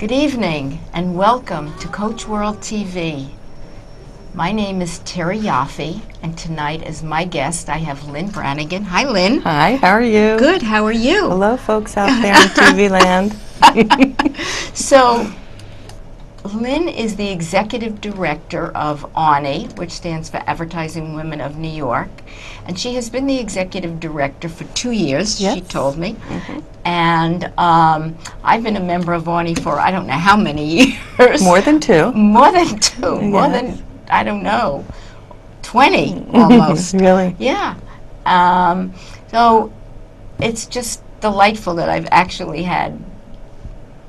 Good evening and welcome to Coach World TV. My name is Terry Yoffe, and tonight as my guest I have Lynn Branigan. Hi, Lynn. Hi, how are you? Good, how are you? Hello, folks out there in TV land. So, Lynn is the executive director of AWNY, which stands for Advertising Women of New York, and she has been the executive director for 2 years, Yes. she told me. And I've been a member of AWNY for I don't know how many years. More than two. More than two. More than, I don't know, 20 almost. Really? Yeah. So it's just delightful that I've actually had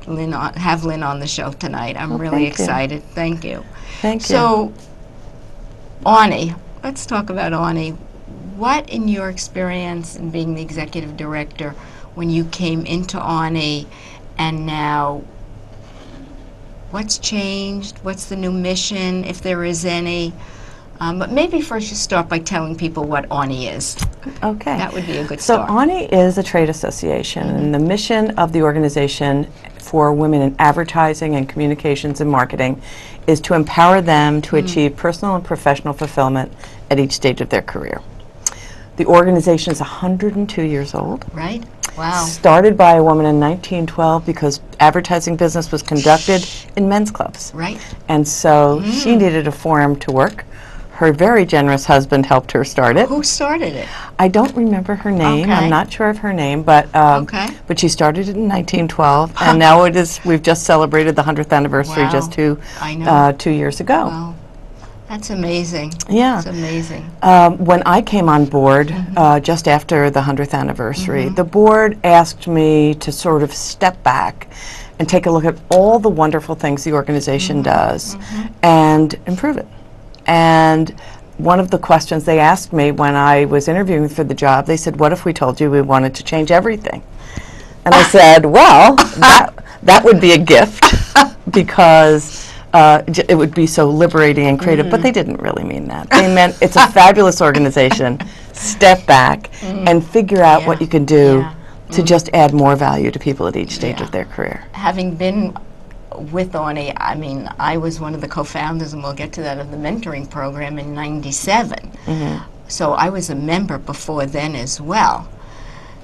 Lynn on the show tonight. I'm really excited. Thank you. Thank you. So, AWNY, let's talk about AWNY. What, in your experience in being the executive director, when you came into AWNY, and now, what's changed? What's the new mission, if there is any? But maybe first you start by telling people what AWNY is. Okay. That would be a good So start. AWNY is a trade association, and the mission of the organization for women in advertising and communications and marketing is to empower them to achieve personal and professional fulfillment at each stage of their career. The organization is 102 years old. Right? Wow. Started by a woman in 1912 because advertising business was conducted in men's clubs. Right. And so she needed a forum to work. Her very generous husband helped her start it. Who started it? I don't remember her name. Okay. I'm not sure of her name, but but she started it in 1912, and now it is. We've just celebrated the 100th anniversary just two years ago. Wow. That's amazing. Yeah. That's amazing. When I came on board just after the 100th anniversary, the board asked me to sort of step back and take a look at all the wonderful things the organization does and improve it. And one of the questions they asked me when I was interviewing for the job, they said, what if we told you we wanted to change everything? And I said, well, that would be a gift because it would be so liberating and creative, but they didn't really mean that. They meant it's a fabulous organization. Step back and figure out what you can do to just add more value to people at each stage of their career. Having been with AWNY, I mean, I was one of the co-founders, and we'll get to that, of the mentoring program in '97. So I was a member before then as well.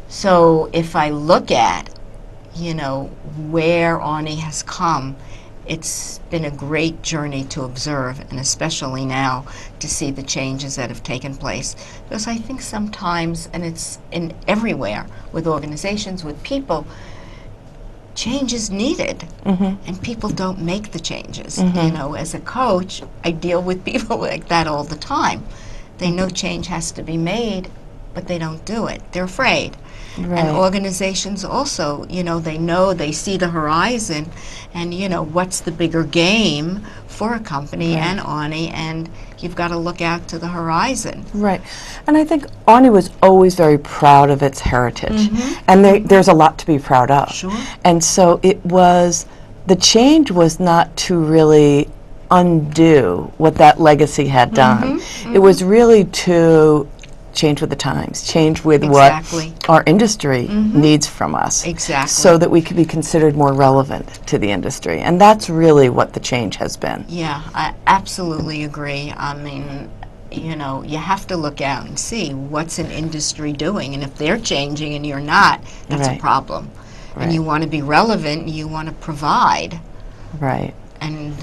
So if I look at, you know, where AWNY has come, it's been a great journey to observe, and especially now to see the changes that have taken place. Because I think sometimes, and it's in everywhere, with organizations, with people, change is needed, and people don't make the changes. You know, as a coach, I deal with people like that all the time. They know change has to be made, but they don't do it. They're afraid. And organizations also, you know, they see the horizon, and, you know, what's the bigger game for a company and AWNY, and you've got to look out to the horizon. Right. And I think AWNY was always very proud of its heritage. And there's a lot to be proud of. Sure. And so the change was not to really undo what that legacy had done. It was really to change with the times, change with what our industry needs from us. So that we could be considered more relevant to the industry. And that's really what the change has been. Yeah, I absolutely agree. I mean, you know, you have to look out and see what's an industry doing, and if they're changing and you're not, that's a problem. And you want to be relevant, you want to provide. Right. And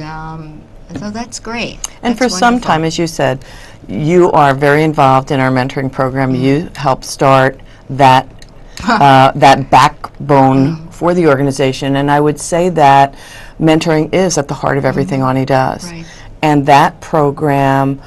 so that's great. And for some time, as you said, you are very involved in our mentoring program. You helped start that that backbone for the organization, and I would say that mentoring is at the heart of everything AWNY does. And that program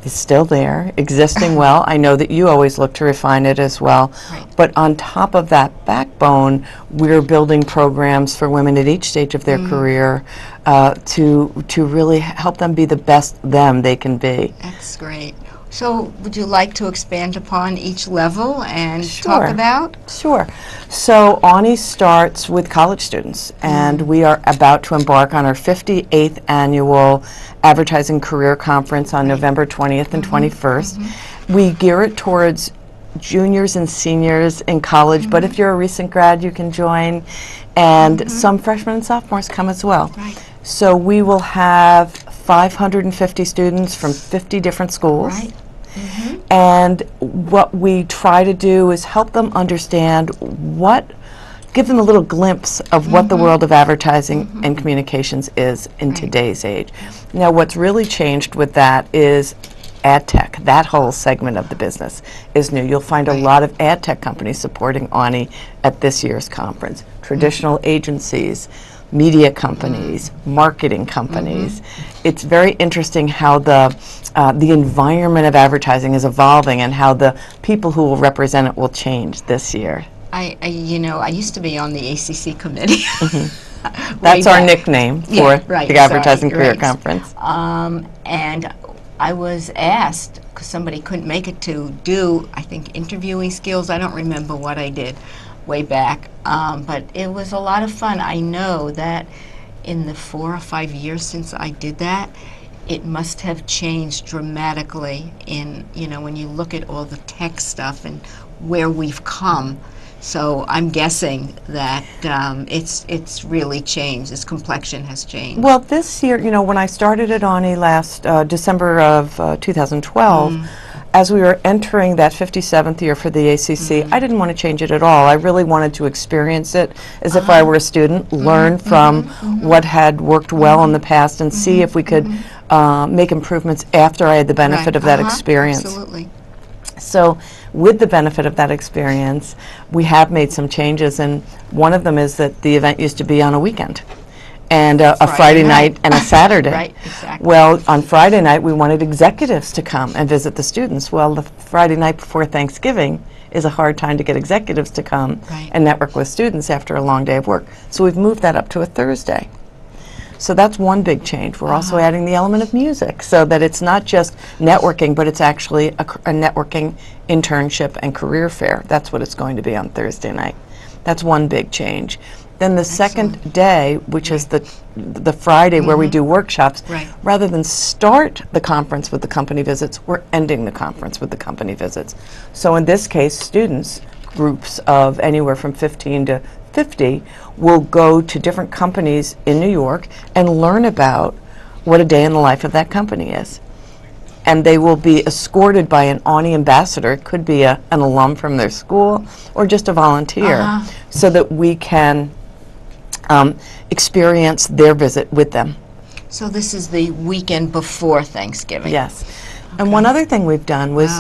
is still there, existing well. I know that you always look to refine it as well. But on top of that backbone, we're building programs for women at each stage of their career to really help them be the best them they can be. That's great. So would you like to expand upon each level and talk about? Sure. So AWNY starts with college students, and we are about to embark on our 58th annual Advertising Career Conference on November 20th and 21st. We gear it towards juniors and seniors in college, but if you're a recent grad, you can join and some freshmen and sophomores come as well. Right. So we will have 550 students from 50 different schools. Right. And what we try to do is help them understand give them a little glimpse of what the world of advertising and communications is in today's age. Now, what's really changed with that is ad tech. That whole segment of the business is new. You'll find a lot of ad tech companies supporting ANI at this year's conference. Traditional agencies, media companies, marketing companies. It's very interesting how the environment of advertising is evolving and how the people who will represent it will change this year. I used to be on the ACC committee. That's our nickname for the Advertising Career right. Conference. And I was asked, because somebody couldn't make it, to do, I think, interviewing skills. I don't remember what I did way back, but it was a lot of fun. I know that in the 4 or 5 years since I did that, it must have changed dramatically in, when you look at all the tech stuff and where we've come. So I'm guessing that it's really changed. Its complexion has changed. Well, this year, when I started at ANI last December of 2012, as we were entering that 57th year for the ACC, I didn't want to change it at all. I really wanted to experience it as if I were a student, learn from what had worked well in the past, and see if we could make improvements after I had the benefit of that experience. Absolutely. So with the benefit of that experience, we have made some changes, and one of them is that the event used to be on a weekend, and a Friday night and a Saturday. Right, exactly. Well, on Friday night, we wanted executives to come and visit the students. Well, the Friday night before Thanksgiving is a hard time to get executives to come and network with students after a long day of work. So we've moved that up to a Thursday. So that's one big change. We're also adding the element of music, so that it's not just networking, but it's actually a networking internship and career fair. That's what it's going to be on Thursday night. That's one big change. Then the second day, which is the Friday where we do workshops, rather than start the conference with the company visits, we're ending the conference with the company visits. So in this case, students, groups of anywhere from 15 to 50, will go to different companies in New York and learn about what a day in the life of that company is. And they will be escorted by an ANI ambassador. It could be an alum from their school or just a volunteer, so that we can experience their visit with them. So this is the weekend before Thanksgiving. Yes. And one other thing we've done was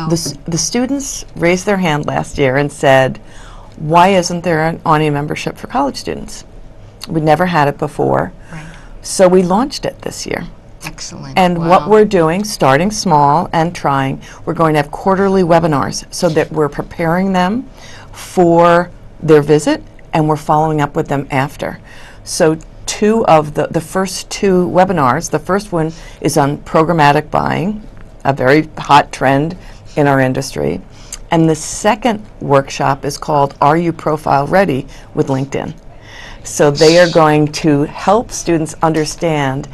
the students raised their hand last year and said, why isn't there an ANI membership for college students? We'd never had it before. So we launched it this year. Excellent. And what we're doing, starting small and trying, we're going to have quarterly webinars so that we're preparing them for their visit and we're following up with them after. So two of the first two webinars, the first one is on programmatic buying, a very hot trend in our industry. And the second workshop is called Are You Profile Ready with LinkedIn? So they are going to help students understand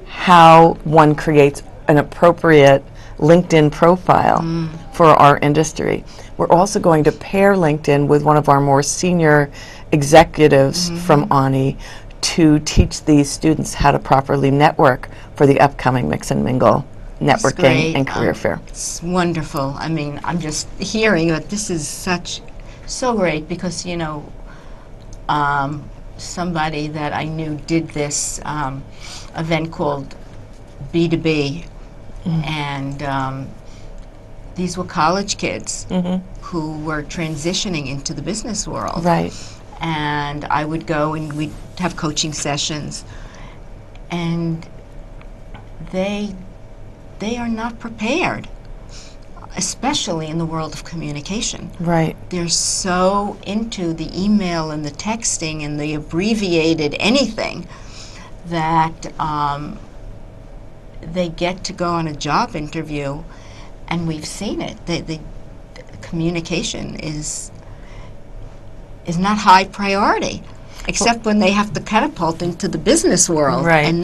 how one creates an appropriate LinkedIn profile for our industry. We're also going to pair LinkedIn with one of our more senior executives from ANI to teach these students how to properly network for the upcoming Mix and Mingle networking and career fair. It's wonderful. I mean, I'm just hearing that this is so great because, somebody that I knew did this event called B2B, and these were college kids who were transitioning into the business world. Right. And I would go and we'd have coaching sessions, and they are not prepared, especially in the world of communication. Right. They're so into the email and the texting and the abbreviated anything that they get to go on a job interview, and we've seen it. The communication is not high priority, except when they have to catapult into the business world, right. and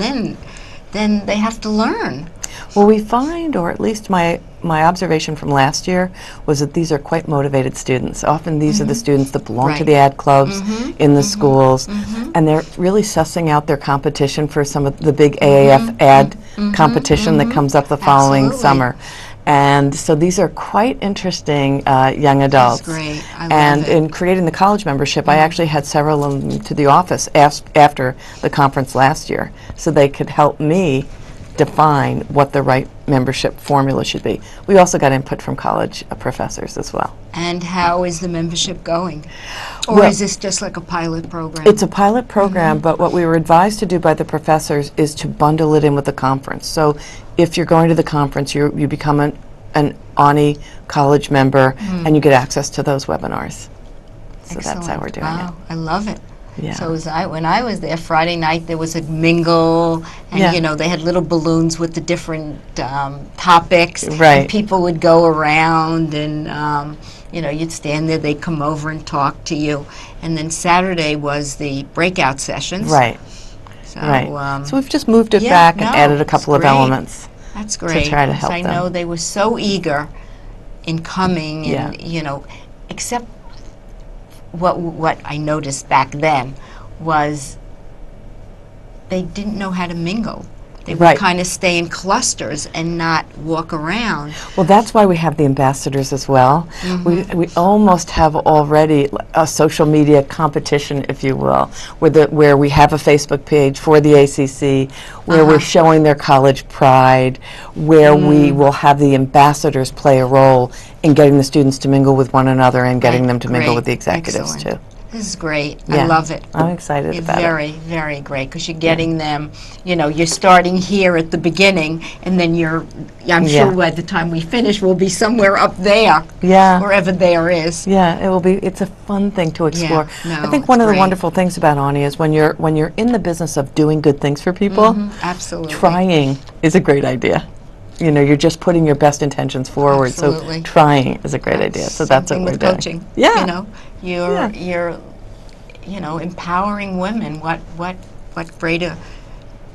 then they have to learn. Well, we find, or at least my observation from last year, was that these are quite motivated students. Often these are the students that belong to the ad clubs in the schools, and they're really sussing out their competition for some of the big AAF ad competition that comes up the following summer. And so these are quite interesting young adults. That's great. I love and it. in creating the college membership, I actually had several of them to the office after the conference last year, so they could help me define what the right membership formula should be. We also got input from college professors as well. And how is the membership going? Or Well, is this just like a pilot program? It's a pilot program, but what we were advised to do by the professors is to bundle it in with the conference. So if you're going to the conference, you become an ONI college member, and you get access to those webinars. So that's how we're doing Wow, I love it. Yeah. So when I was there Friday night, there was a mingle, and you know, they had little balloons with the different topics. Right. And people would go around, and you know, you'd stand there, they'd come over and talk to you. And then Saturday was the breakout sessions. Right. So, Right. So we've just moved it yeah, back and no, added a it's couple of great. elements. That's great. try to because help I them. know they were so eager in coming, and Yeah. you know, except what I noticed back then was they didn't know how to mingle. They would Right. kind of stay in clusters and not walk around. Well, that's why we have the ambassadors as well. We almost have already a social media competition, if you will, where we have a Facebook page for the ACC, where we're showing their college pride, where we will have the ambassadors play a role in getting the students to mingle with one another and getting them to mingle Great. with the executives Excellent. too. This is great. Yeah. I love it. I'm excited It's about it. very, very great because you're getting them, you know, you're starting here at the beginning, and then I'm Yeah. sure by the time we finish, we'll be somewhere up there, Yeah. wherever there is. Yeah, it will be. It's a fun thing to explore. no, I think it's one of the great. wonderful things about Ani is when you're in the business of doing good things for people, Absolutely. trying is a great idea. You know, you're just putting your best intentions forward. Absolutely. So trying is a great idea. So that's what Same we're with doing. coaching. Yeah. You know, you're you know, empowering women. What greater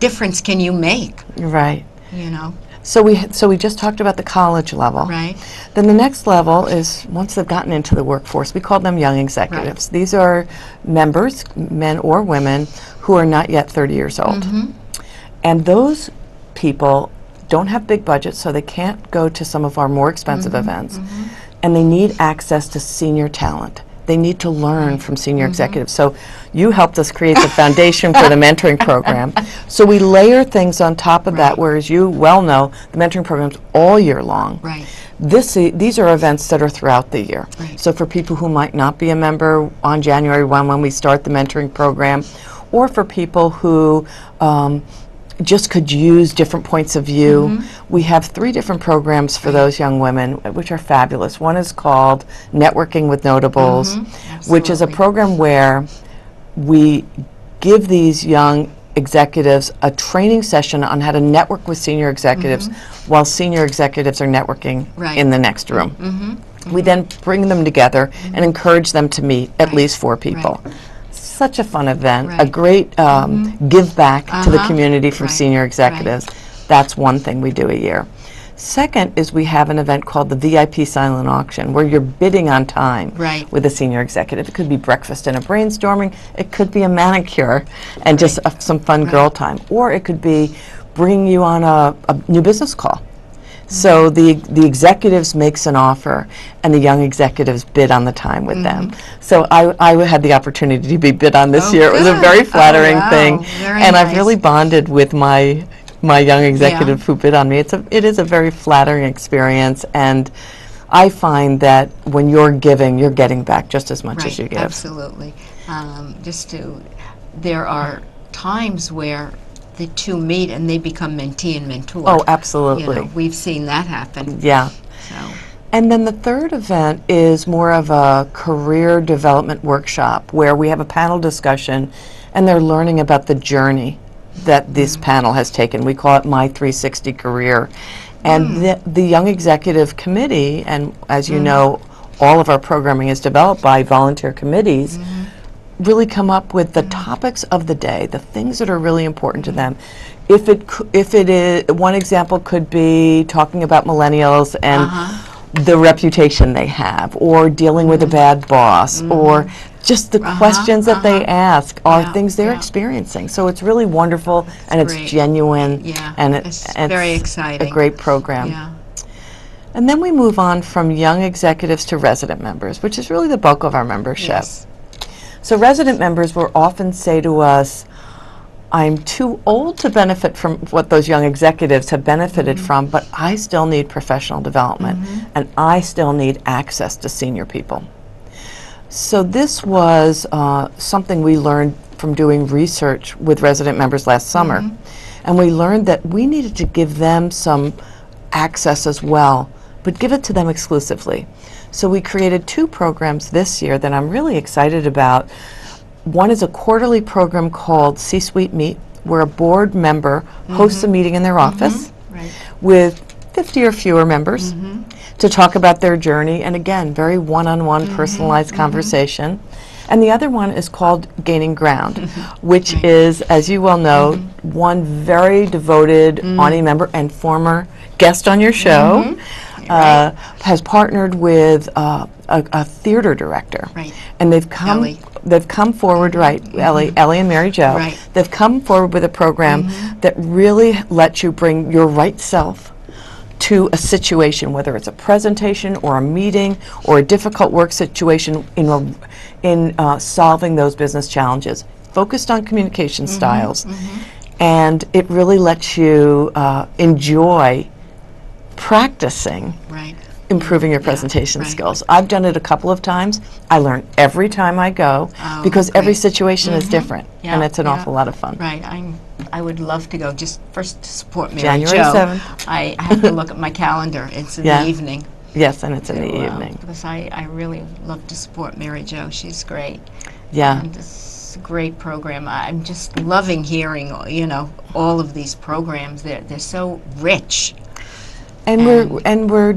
difference can you make? Right. You know, So we just talked about the college level. right? Then the next level is once they've gotten into the workforce, we call them young executives. These are members, men or women, who are not yet 30 years old. And those people don't have big budgets, so they can't go to some of our more expensive events. And they need access to senior talent. They need to learn from senior executives. So you helped us create the foundation for the mentoring program. So we layer things on top of that, whereas you well know the mentoring program's all year long. Right. These are events that are throughout the year. Right. So for people who might not be a member on January 1 when we start the mentoring program, or for people who just could use different points of view. We have 3 different programs for those young women, which are fabulous. One is called Networking with Notables, which is a Absolutely. program where we give these young executives a training session on how to network with senior executives while senior executives are networking Right. in the next room. We then bring them together and encourage them to meet at least 4 people. Such a fun event, a Right. great give back to the community from Right. senior executives. That's one thing we do a year. Second is we have an event called the VIP silent auction, where you're bidding on time Right. with a senior executive. It could be breakfast and a brainstorming, it could be a manicure and just some fun girl time, or it could be bringing you on a new business call. So the executives makes an offer, and the young executives bid on the time with them. So I had the opportunity to be bid on this year. It was a good. very Oh, flattering wow. thing, Very and I've nice. really bonded with my young executive who bid on me. It is a very flattering experience, and I find that when you're giving, you're getting back just as much as you give. Absolutely. There are times where the two meet and they become mentee and mentor. Oh, absolutely. You know, we've seen that happen. Yeah. So, And then the third event is more of a career development workshop where we have a panel discussion and they're learning about the journey that this panel has taken. We call it My 360 Career. And the Young Executive Committee, and as you know, all of our programming is developed by volunteer committees, really come up with the topics of the day, the things that are really important to them. If it is, one example could be talking about millennials and the reputation they have, or dealing with a bad boss, or just the questions that they ask are things they're experiencing. So it's really wonderful, and it's genuine, and it's very exciting. A great program. Yeah. And then we move on from young executives to resident members, which is really the bulk of our membership. Yes. So resident members will often say to us, I'm too old to benefit from what those young executives have benefited from, but I still need professional development, and I still need access to senior people. So this was something we learned from doing research with resident members last summer, and we learned that we needed to give them some access as well, but give it to them exclusively. So we created 2 programs this year that I'm really excited about. One is a quarterly program called C-Suite Meet, where a board member hosts a meeting in their office with 50 or fewer members to talk about their journey, and again, very one-on-one personalized conversation. And the other one is called Gaining Ground, which is, as you well know, one very devoted Ani member and former guest on your show has partnered with a theater director, and they've come forward, Ellie and Mary Jo. They've come forward with a program that really lets you bring your right self to a situation, whether it's a presentation or a meeting or a difficult work situation, in solving those business challenges, focused on communication styles. And it really lets you enjoy practicing improving your presentation skills. I've done it a couple of times. I learn every time I go, because every situation is different, and it's an awful lot of fun. I would love to go, just first to support Mary January Jo. 7th. I have to look at my calendar. It's in the evening. Yes, and it's in the evening. Because I really love to support Mary Jo. She's great. Yeah. And it's a great program. I'm just loving hearing, all of these programs. They're so rich. And we're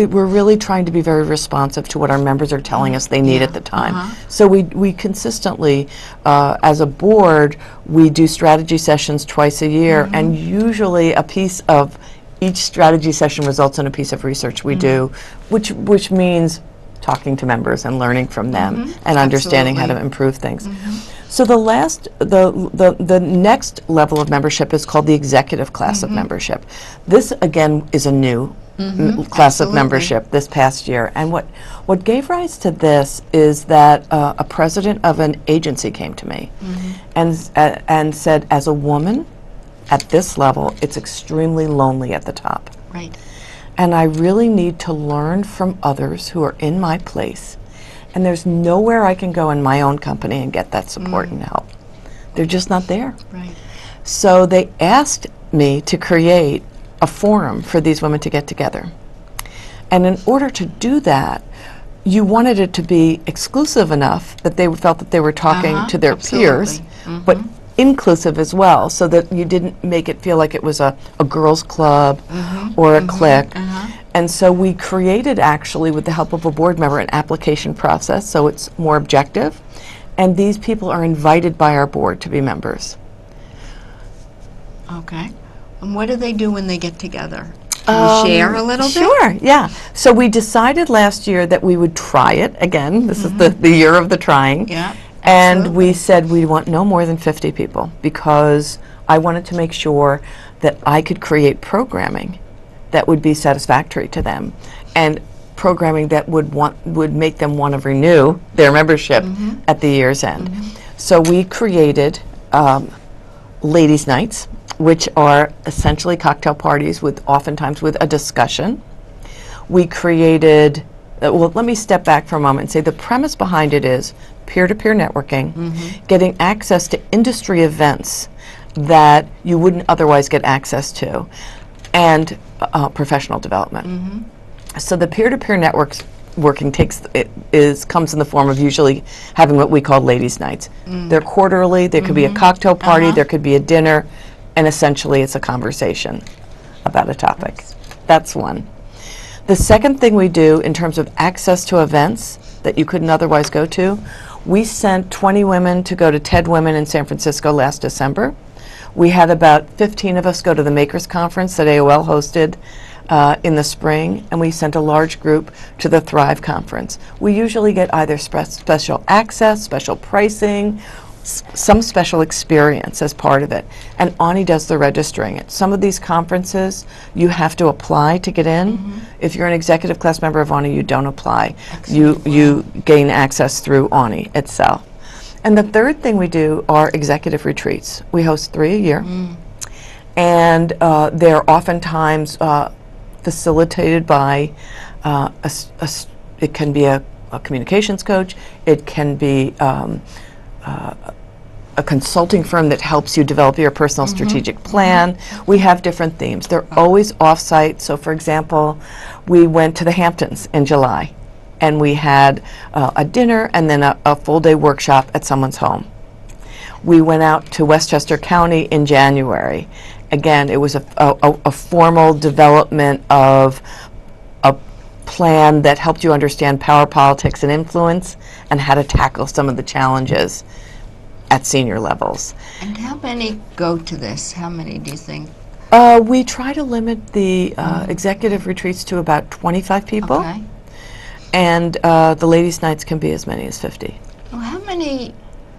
really trying to be very responsive to what our members are telling us they need at the time. So we consistently, as a board, we do strategy sessions twice a year, and usually a piece of each strategy session results in a piece of research we do, which means talking to members and learning from them and understanding how to improve things. So the next level of membership is called the executive class of membership. This again is a new class of membership this past year, and what gave rise to this is that a president of an agency came to me and said, as a woman at this level, it's extremely lonely at the top. And I really need to learn from others who are in my place. And there's nowhere I can go in my own company and get that support and help. They're just not there. So they asked me to create a forum for these women to get together. And in order to do that, you wanted it to be exclusive enough that they felt that they were talking to their peers, but inclusive as well, so that you didn't make it feel like it was a girls' club or a clique. And so we created, actually, with the help of a board member, an application process, so it's more objective. And these people are invited by our board to be members. Okay. And what do they do when they get together? Can you share a little bit? Sure, yeah. So we decided last year that we would try it again. This is the year of the trying. Yeah. And we said we want no more than 50 people, because I wanted to make sure that I could create programming that would be satisfactory to them, and programming that would make them want to renew their membership at the year's end. So we created ladies' nights, which are essentially cocktail parties oftentimes with a discussion. We created, well, let me step back for a moment and say the premise behind it is peer-to-peer networking, getting access to industry events that you wouldn't otherwise get access to, and professional development. So the peer-to-peer working comes in the form of usually having what we call ladies' nights. They're quarterly. There could be a cocktail party. There could be a dinner, and essentially it's a conversation about a topic. That's one. The second thing we do in terms of access to events that you couldn't otherwise go to. We sent 20 women to go to TED Women in San Francisco last December. We had about 15 of us go to the Makers Conference that AOL hosted in the spring, and we sent a large group to the Thrive Conference. We usually get either special access, special pricing, some special experience as part of it. And Ani does the registering. At some of these conferences, you have to apply to get in. If you're an executive class member of Ani, you don't apply. You gain access through Ani itself. And the third thing we do are executive retreats. We host 3 a year. And they're oftentimes facilitated by it can be a communications coach, it can be a consulting firm that helps you develop your personal strategic plan. We have different themes. They're always off-site. So for example, we went to the Hamptons in July, and we had a dinner and then a full-day workshop at someone's home. We went out to Westchester County in January. Again, it was a formal development of a plan that helped you understand power, politics, and influence, and how to tackle some of the challenges at senior levels. And how many go to this? How many do you think? We try to limit the executive retreats to about 25 people. Okay. And the ladies' nights can be as many as 50. Well, how many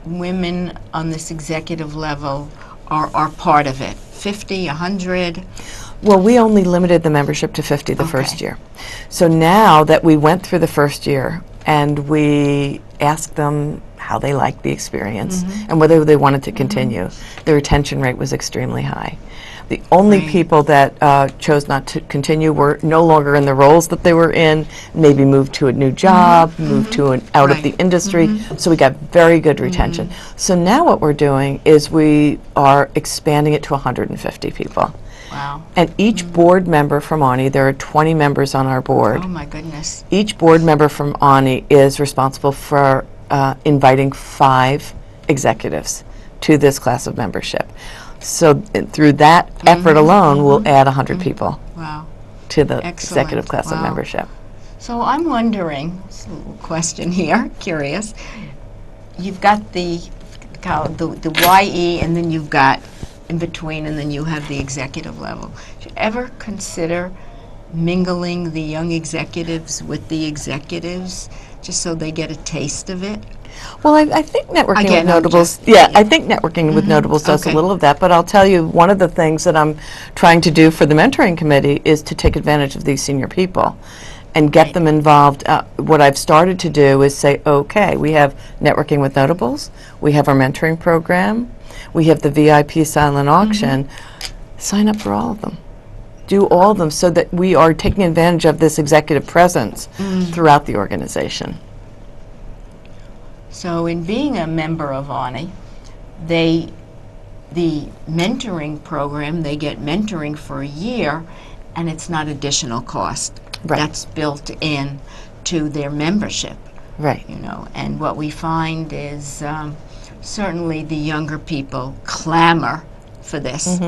women on this executive level are part of it? 50, 100? Well, we only limited the membership to 50 the first year. So now that we went through the first year and we asked them how they liked the experience and whether they wanted to continue, the retention rate was extremely high. The only people that chose not to continue were no longer in the roles that they were in, maybe moved to a new job, moved to out of the industry, so we got very good retention. So now what we're doing is we are expanding it to 150 people. Wow. And each board member from Ani, there are 20 members on our board. Oh my goodness. Each board member from Ani is responsible for inviting 5 executives to this class of membership. So through that effort alone, we'll add 100 people to the executive class of membership. So I'm wondering, it's a little question here, curious. You've got the YE, and then you've got in between, and then you have the executive level. Did you ever consider mingling the young executives with the executives, just so they get a taste of it? Well, I think networking with notables, I think networking with notables does a little of that, but I'll tell you, one of the things that I'm trying to do for the mentoring committee is to take advantage of these senior people and get them involved. What I've started to do is say, okay, we have networking with notables, we have our mentoring program, we have the VIP silent auction. Sign up for all of them. Do all of them so that we are taking advantage of this executive presence throughout the organization. So in being a member of Ani, the mentoring program, they get mentoring for a year, and it's not additional cost. That's built in to their membership. You know, and what we find is certainly the younger people clamor for this.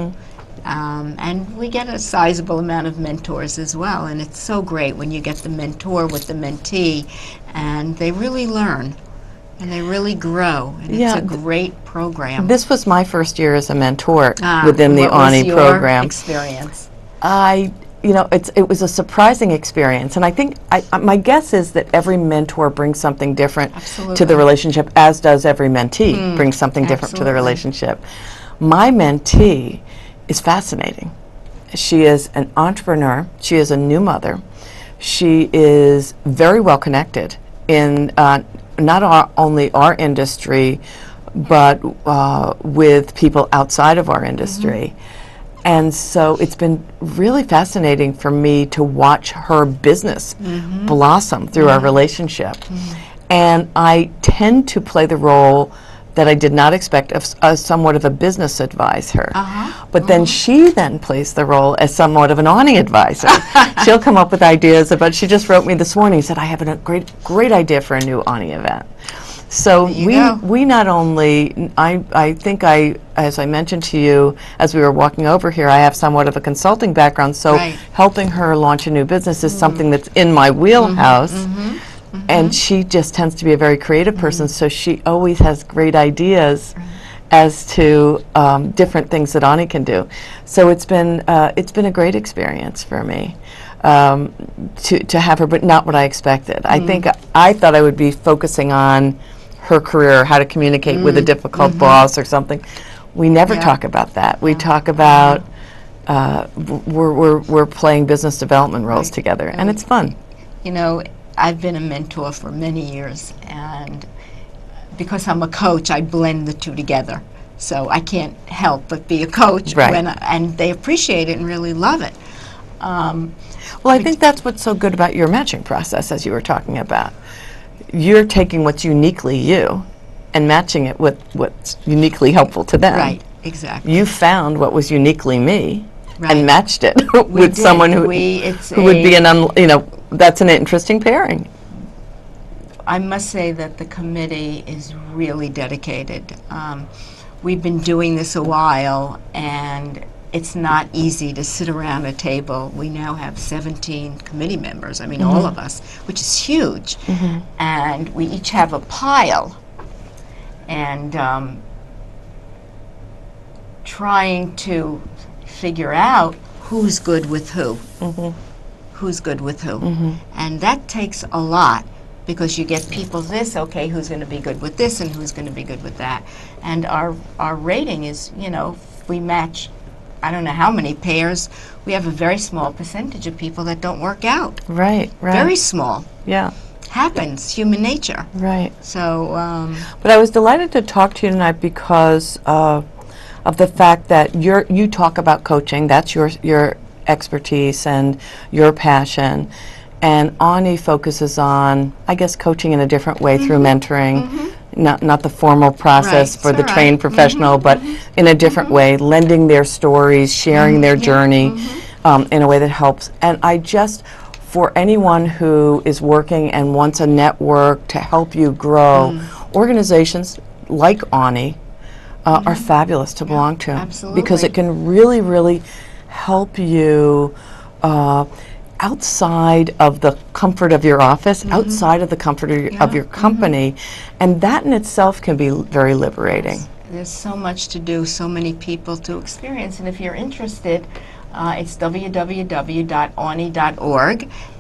And we get a sizable amount of mentors as well, and it's so great when you get the mentor with the mentee, and they really learn. And they really grow, and it's a great program. This was my first year as a mentor within the Ani program. What was your experience? You know, it was a surprising experience, and I think my guess is that every mentor brings something different to the relationship, as does every mentee brings something different to the relationship. My mentee is fascinating. She is an entrepreneur. She is a new mother. She is very well connected in not only our industry, but with people outside of our industry. And so it's been really fascinating for me to watch her business blossom through our relationship. And I tend to play the role that I did not expect of somewhat of a business advisor. But then she then plays the role as somewhat of an Ani advisor. She'll come up with ideas about, she just wrote me this morning, said, I have a great idea for a new Ani event. So we not only, I think as I mentioned to you as we were walking over here, I have somewhat of a consulting background, so helping her launch a new business is something that's in my wheelhouse. and she just tends to be a very creative person, so she always has great ideas as to different things that Ani can do. So it's been a great experience for me to have her, but not what I expected. I think I thought I would be focusing on her career, how to communicate with a difficult boss or something. We never talk about that. We talk about we're playing business development roles together, and it's fun. You know, I've been a mentor for many years, and because I'm a coach, I blend the two together. So I can't help but be a coach, and they appreciate it and really love it. Well, I think that's what's so good about your matching process, as you were talking about. You're taking what's uniquely you and matching it with what's uniquely helpful to them. Right, exactly. You found what was uniquely me and matched it with someone who would be that's an interesting pairing. I must say that the committee is really dedicated. We've been doing this a while, and it's not easy to sit around a table. We now have 17 committee members, I mean all of us, which is huge. And we each have a pile. And trying to figure out who's good with who. Who's good with who. And that takes a lot, because you get people this, okay, who's going to be good with this and who's going to be good with that. And our rating is, you know, if we match, I don't know how many pairs, we have a very small percentage of people that don't work out. Right. Very small. Yeah. Happens, human nature. Right. So, but I was delighted to talk to you tonight because of the fact that you talk about coaching. That's your expertise and your passion. And Ani focuses on, I guess, coaching in a different way through mentoring, not the formal process for the trained professional, but in a different way, lending their stories, sharing their journey in a way that helps. And I just, for anyone who is working and wants a network to help you grow, organizations like Ani are fabulous to belong to. Absolutely. Because it can really, really help you outside of the comfort of your office, outside of the comfort of your company, and that in itself can be very liberating. There's so much to do, so many people to experience, and if you're interested, it's www.ani.org,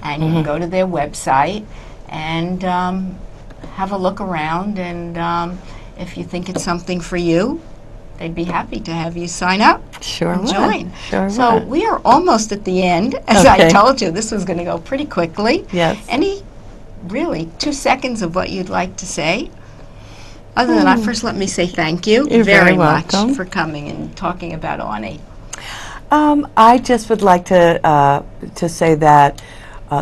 and you can go to their website and have a look around, and if you think it's something for you, they'd be happy to have you sign up and join. So we are almost at the end. As I told you, this was going to go pretty quickly. Yes. Any, really, 2 seconds of what you'd like to say? Other than that, first let me say thank you very much for coming and talking about Ani. I just would like to say that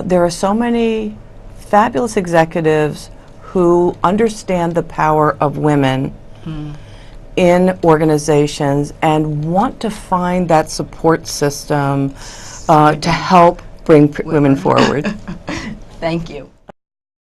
there are so many fabulous executives who understand the power of women in organizations and want to find that support system to help bring women forward. Thank you.